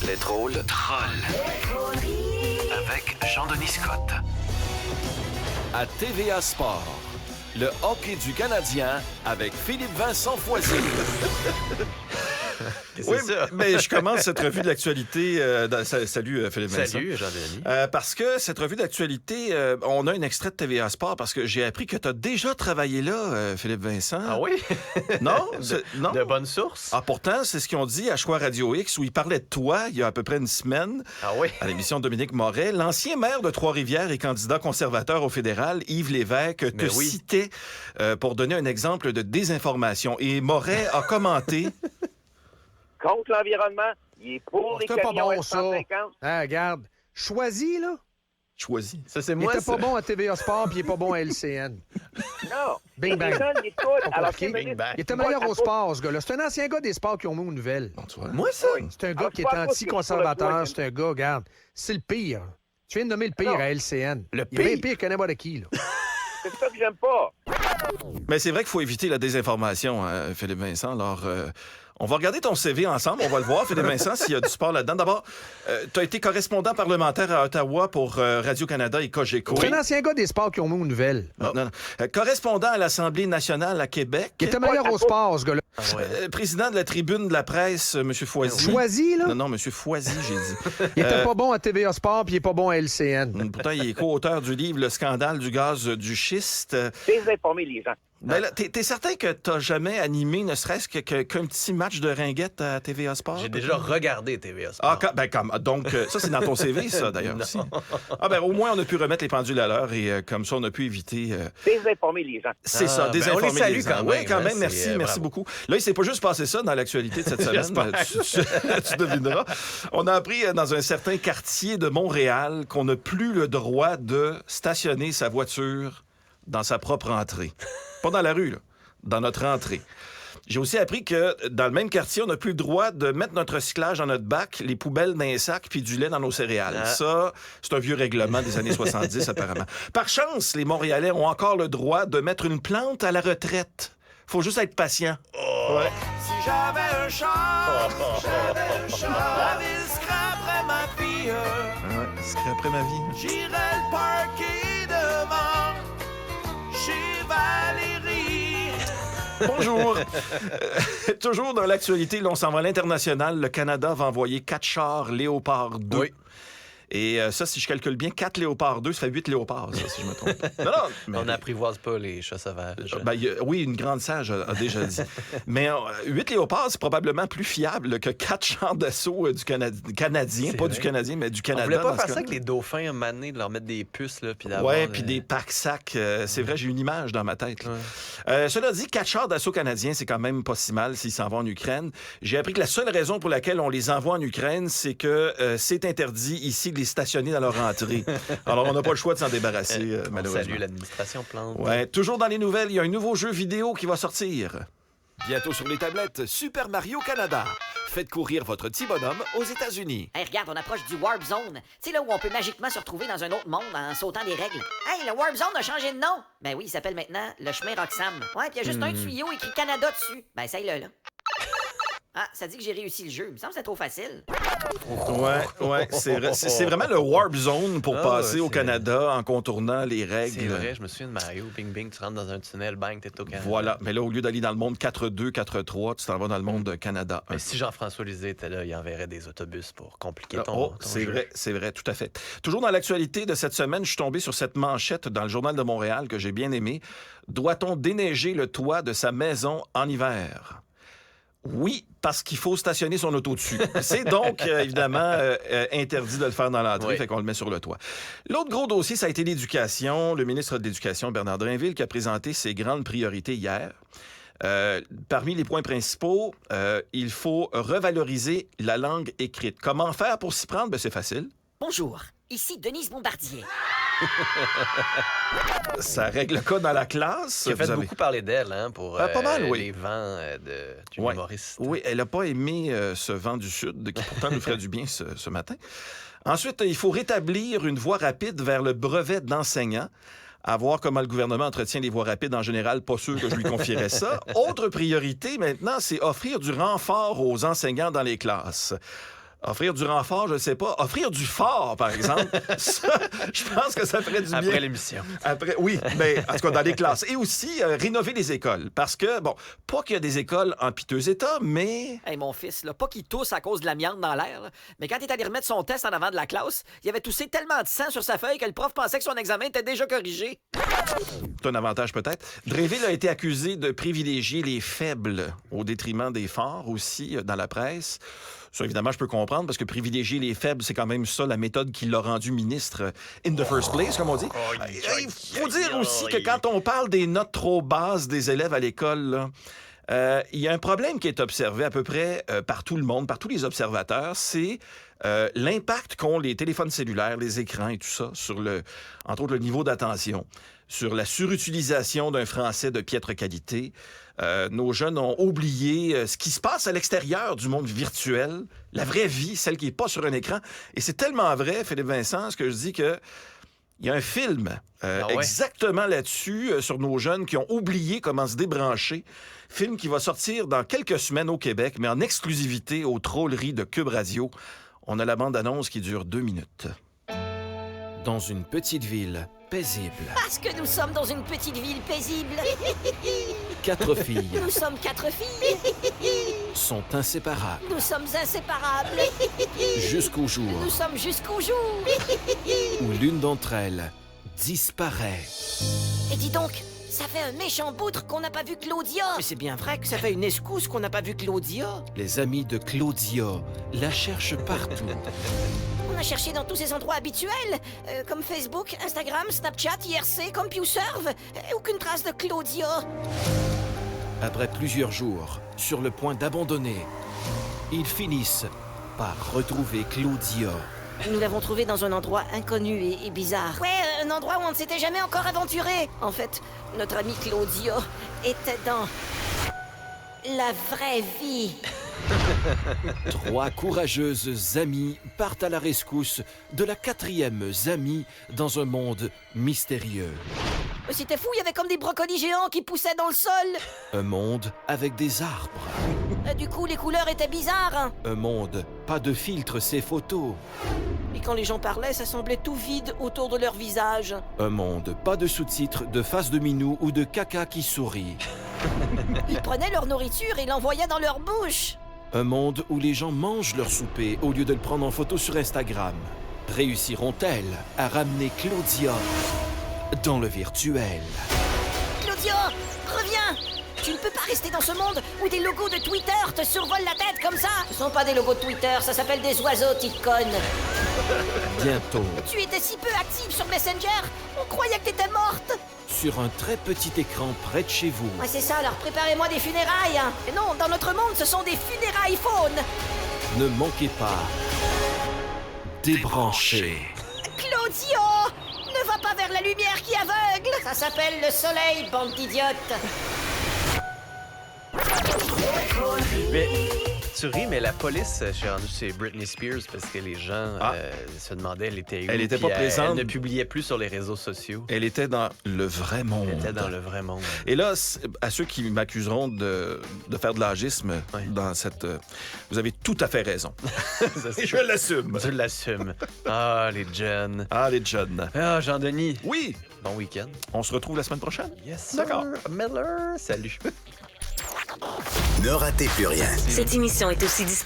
Les drôles trolls. Avec Jean-Denis Scott. À TVA Sport, le hockey du Canadien avec Philippe Vincent Foisy. Oui, mais je commence cette revue de l'actualité. Salut, Philippe Vincent. Salut, Jean-Denis. Parce que cette revue d'actualité, on a un extrait de TVA Sport parce que j'ai appris que tu as déjà travaillé là, Philippe Vincent. Ah oui? Non? Non? De bonnes sources? Ah, pourtant, c'est ce qu'ils ont dit à Choix Radio X où ils parlaient de toi il y a à peu près une semaine. Ah oui? À l'émission de Dominique Moret. L'ancien maire de Trois-Rivières et candidat conservateur au fédéral, Yves Lévesque, te citait pour donner un exemple de désinformation. Et Moret a commenté... Contre l'environnement, il est pour les camions pas bon, ça. F-150. Ah, regarde, choisi, là. Choisi. Ça, c'est Il moi, était ça. pas bon à TVA Sport, puis il est pas bon à LCN. Non. Bing Les bang. jeunes l'écoutent. Alors, compliqué. c'est- Bing bang. Il était meilleur au sport, ce gars-là. C'est un ancien gars des sports qui ont mis aux nouvelles. Bon, tu vois. Moi, ça? C'est un gars Alors, qui est tu vois pas anti-conservateur. que C'est un gars, regarde, c'est le pire. Tu viens de nommer le pire Non. à LCN. Le Il est bien pire? pire que n'importe qui, là. C'est ça que j'aime pas. Mais c'est vrai qu'il faut éviter la désinformation, Philippe Vincent. Alors, on va regarder ton CV ensemble. On va le voir, Philippe Vincent, s'il y a du sport là-dedans. D'abord, tu as été correspondant parlementaire à Ottawa pour Radio-Canada et Cogeco. C'est un ancien gars des sports qui ont mis aux nouvelles. Non. Correspondant à l'Assemblée nationale à Québec. Il était meilleur au sport, ce gars-là. Ah ouais. Président de la tribune de la presse, M. Foisy. Choisi, là. Non, M. Foisy, j'ai dit. Il était pas bon à TVA Sport, puis il est pas bon à LCN. Pourtant, il est co-auteur du livre Le scandale du gaz du schiste. Désinformer les gens. Ben là, t'es certain que t'as jamais animé ne serait-ce qu'un petit match de ringuette à TVA Sport? J'ai déjà regardé TVA Sport. Donc, ça, c'est dans ton CV, ça, d'ailleurs, aussi. Ah, ben, au moins, on a pu remettre les pendules à l'heure et comme ça, on a pu éviter... Désinformer les gens. C'est ça, ben, désinformer on les salue les gens. quand Oui, même, quand hein, même, merci, c'est, merci bravo. beaucoup. Là, il s'est pas juste passé ça dans l'actualité de cette semaine. Tu devineras. On a appris dans un certain quartier de Montréal qu'on n'a plus le droit de stationner sa voiture dans sa propre entrée. Pas dans la rue, là. Dans notre entrée. J'ai aussi appris que dans le même quartier, on n'a plus le droit de mettre notre recyclage dans notre bac, les poubelles dans les sacs puis du lait dans nos céréales. Ah. Ça, c'est un vieux règlement des années 70, apparemment. Par chance, les Montréalais ont encore le droit de mettre une plante à la retraite. Faut juste être patient. Ouais. Si j'avais un char, la ville scraperait ma vie. Ouais, ce serait après ma vie. J'irais le parquer devant chez Valérie. Bonjour. Toujours dans l'actualité, là, on s'en va à l'international. Le Canada va envoyer 4 chars Léopard 2. Oui. Et ça, si je calcule bien, 4 Léopard 2, ça fait 8 Léopards, ça, si je me trompe pas. Non, mais... On n'apprivoise pas les chats sauvages. Oui, une grande sage a déjà dit. Mais 8 Léopards, c'est probablement plus fiable que 4 chars d'assaut du Canadien. C'est Pas vrai. du Canadien, mais du On Canada. voulait pas dans ce faire ça cas-là. avec les dauphins, un moment donné, de leur mettre des puces, là, puis d'avoir... Ouais, puis des packs-sacs. C'est vrai, j'ai une image dans ma tête. Là. Cela dit, 4 chars d'assaut canadiens, c'est quand même pas si mal s'ils s'en vont en Ukraine. J'ai appris que la seule raison pour laquelle on les envoie en Ukraine, c'est que c'est interdit ici de les stationner dans leur entrée. Alors, on n'a pas le choix de s'en débarrasser, malheureusement. Salut l'administration Plante. Ouais, toujours dans les nouvelles, il y a un nouveau jeu vidéo qui va sortir. Bientôt sur les tablettes, Super Mario Canada. Faites courir votre petit bonhomme aux États-Unis. Hey, regarde, on approche du Warp Zone. Tu sais, là où on peut magiquement se retrouver dans un autre monde en sautant des règles. Hey, le Warp Zone a changé de nom. Ben oui, il s'appelle maintenant le chemin Roxham. Ouais, puis il y a juste un tuyau écrit Canada dessus. Ben, essaye-le, là. Ah, ça dit que j'ai réussi le jeu. Il me semble que c'est trop facile. Ouais, c'est vraiment le Warp Zone pour passer au c'est- Canada en contournant les règles. C'est vrai, je me souviens de Mario. Bing, bing, tu rentres dans un tunnel, bang, t'es au Canada. Voilà, mais là, au lieu d'aller dans le monde 4-2, 4-3, tu t'en vas dans le monde de Canada 1. Mais si Jean-François Lisée était là, il enverrait des autobus pour compliquer ton Oh, ton c'est jeu. vrai, tout à fait. Toujours dans l'actualité de cette semaine, je suis tombé sur cette manchette dans le Journal de Montréal que j'ai bien aimée. Doit-on déneiger le toit de sa maison en hiver? Oui, parce qu'il faut stationner son auto dessus. C'est donc, évidemment, interdit de le faire dans l'entrée, Oui. fait qu'on le met sur le toit. L'autre gros dossier, ça a été l'éducation. Le ministre de l'Éducation, Bernard Drinville, qui a présenté ses grandes priorités hier. Parmi les points principaux, il faut revaloriser la langue écrite. Comment faire pour s'y prendre? Ben, c'est facile. Bonjour, ici Denise Bombardier. Ça règle le cas dans la classe. Qui a fait Vous avez- beaucoup parler d'elle, hein, pour Pas mal, oui. les vents du Ouais. humoriste. Oui, elle n'a pas aimé ce vent du Sud, qui pourtant nous ferait du bien ce matin. Ensuite, il faut rétablir une voie rapide vers le brevet d'enseignant. À voir comment le gouvernement entretient les voies rapides en général, pas sûr que je lui confierais ça. Autre priorité maintenant, c'est offrir du renfort aux enseignants dans les classes. Offrir du renfort, je ne sais pas. Offrir du fort, par exemple, ça, je pense que ça ferait du bien. Après l'émission. Oui, mais en tout cas, dans les classes. Et aussi, rénover les écoles. Parce que, bon, pas qu'il y a des écoles en piteux état, mais... Hey, mon fils, là, pas qu'il tousse à cause de l'amiante dans l'air, là, mais quand il est allé remettre son test en avant de la classe, il avait toussé tellement de sang sur sa feuille que le prof pensait que son examen était déjà corrigé. C'est un avantage peut-être. Dréville a été accusé de privilégier les faibles au détriment des forts aussi dans la presse. Ça, évidemment, je peux comprendre, parce que privilégier les faibles, c'est quand même ça la méthode qui l'a rendu ministre in the first place, comme on dit. Il faut dire aussi que quand on parle des notes trop basses des élèves à l'école, il y a un problème qui est observé à peu près par tout le monde, par tous les observateurs, c'est l'impact qu'ont les téléphones cellulaires, les écrans et tout ça, sur entre autres le niveau d'attention, sur la surutilisation d'un français de piètre qualité. Nos jeunes ont oublié ce qui se passe à l'extérieur du monde virtuel, la vraie vie, celle qui n'est pas sur un écran. Et c'est tellement vrai, Philippe Vincent, ce que je dis que il y a un film exactement là-dessus, sur nos jeunes qui ont oublié comment se débrancher. Film qui va sortir dans quelques semaines au Québec, mais en exclusivité aux Trolleries de Cube Radio. On a la bande-annonce qui dure 2 minutes. Dans une petite ville paisible, Parce que nous sommes dans une petite ville paisible. 4 filles Nous sommes 4 filles. sont inséparables Nous sommes inséparables. jusqu'au jour Nous sommes jusqu'au jour. où l'une d'entre elles disparaît. Et dis donc, ça fait un méchant boutre qu'on n'a pas vu Claudia. Mais c'est bien vrai que ça fait une escousse qu'on n'a pas vu Claudia. Les amis de Claudia la cherchent partout. On a cherché dans tous ces endroits habituels, comme Facebook, Instagram, Snapchat, IRC, CompuServe. Aucune trace de Claudia. Après plusieurs jours, sur le point d'abandonner, ils finissent par retrouver Claudia. Nous l'avons trouvée dans un endroit inconnu et bizarre. Ouais, un endroit où on ne s'était jamais encore aventuré. En fait, notre amie Claudia était dans la vraie vie. 3 courageuses amies partent à la rescousse de la 4e amie dans un monde mystérieux. Mais c'était fou, il y avait comme des brocolis géants qui poussaient dans le sol. Un monde avec des arbres. Du coup, les couleurs étaient bizarres. Hein. Un monde, pas de filtre, ces photos. Et quand les gens parlaient, ça semblait tout vide autour de leur visage. Un monde, pas de sous-titres, de face de minou ou de caca qui sourit. Ils prenaient leur nourriture et l'envoyaient dans leur bouche. Un monde où les gens mangent leur souper au lieu de le prendre en photo sur Instagram. Réussiront-elles à ramener Claudia dans le virtuel? Claudia, reviens! Tu ne peux pas rester dans ce monde où des logos de Twitter te survolent la tête comme ça. Ce sont pas des logos de Twitter, ça s'appelle des oiseaux, petite conne. Bientôt, Tu étais si peu active sur Messenger, on croyait que t'étais morte. sur un très petit écran près de chez vous. Ouais, c'est ça, alors préparez-moi des funérailles. Hein. Et non, dans notre monde, ce sont des funérailles faunes. Ne manquez pas. Débrancher. Claudia, ne va pas vers la lumière qui aveugle. Ça s'appelle le soleil, bande d'idiotes. Mais tu ris, mais la police, je suis rendu chez Britney Spears parce que les gens se demandaient elle était où. Elle était pas puis, présente. Elle ne publiait plus sur les réseaux sociaux. Elle était dans le vrai monde. Elle était dans le vrai monde. Et là, à ceux qui m'accuseront de faire de l'agisme Oui. dans cette... vous avez tout à fait raison. Ça, Et je l'assume. Je l'assume. Ah, les jeunes. Ah, les jeunes. Ah, Jean-Denis. Oui, Bon week-end. on se retrouve la semaine prochaine. Yes, D'accord. Miller. Salut. Ne ratez plus rien. Cette émission est aussi disponible